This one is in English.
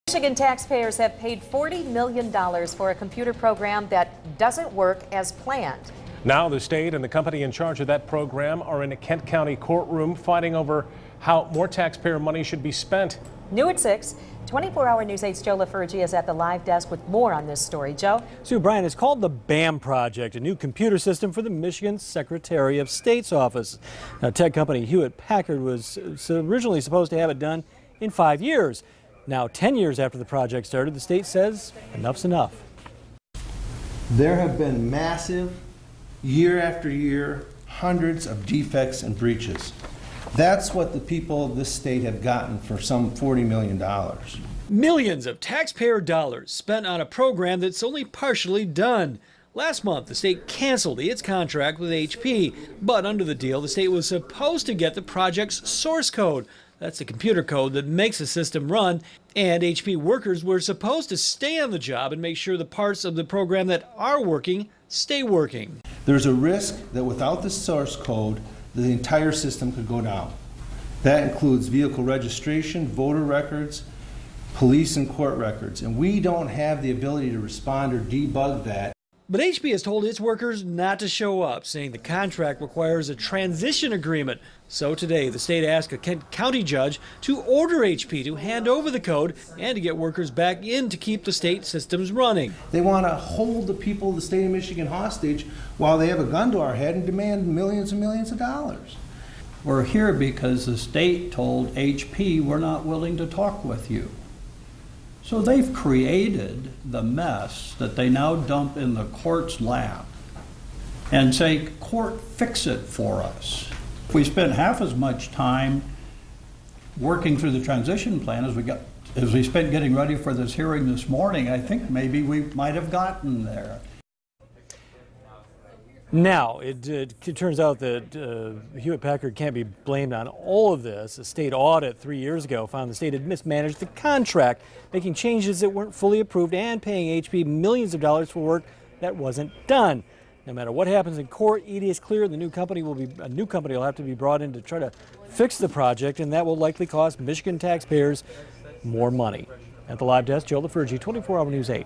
Michigan taxpayers have paid $40 million for a computer program that doesn't work as planned. Now the state and the company in charge of that program are in a Kent County courtroom fighting over how more taxpayer money should be spent. New at 6, 24-hour News 8's Joe LaFurgie is at the live desk with more on this story. Joe? Sue Bryan, it's called the BAM Project, a new computer system for the Michigan Secretary of State's office. Now, tech company Hewlett Packard was originally supposed to have it done in 5 years. Now, 10 years after the project started, the state says enough's enough. There have been massive, year after year, hundreds of defects and breaches. That's what the people of this state have gotten for some $40 million. Millions of taxpayer dollars spent on a program that's only partially done. Last month, the state canceled its contract with HP, but under the deal, the state was supposed to get the project's source code. That's the computer code that makes the system run, and HP workers were supposed to stay on the job and make sure the parts of the program that are working stay working. There's a risk that without the source code, the entire system could go down. That includes vehicle registration, voter records, police and court records, and we don't have the ability to respond or debug that. But HP has told its workers not to show up, saying the contract requires a transition agreement. So today, the state asked a Kent County judge to order HP to hand over the code and to get workers back in to keep the state systems running. They want to hold the people of the state of Michigan hostage while they have a gun to our head and demand millions and millions of dollars. We're here because the state told HP we're not willing to talk with you. So they've created the mess that they now dump in the court's lap and say, court, fix it for us. If we spent half as much time working through the transition plan as we spent getting ready for this hearing this morning, I think maybe we might have gotten there. Now, it turns out that Hewlett Packard can't be blamed on all of this. A state audit 3 years ago found the state had mismanaged the contract, making changes that weren't fully approved and paying HP millions of dollars for work that wasn't done. No matter what happens in court, it is clear a new company will have to be brought in to try to fix the project, and that will likely cost Michigan taxpayers more money. At the live desk, Joe LaFurgie, 24-hour News 8.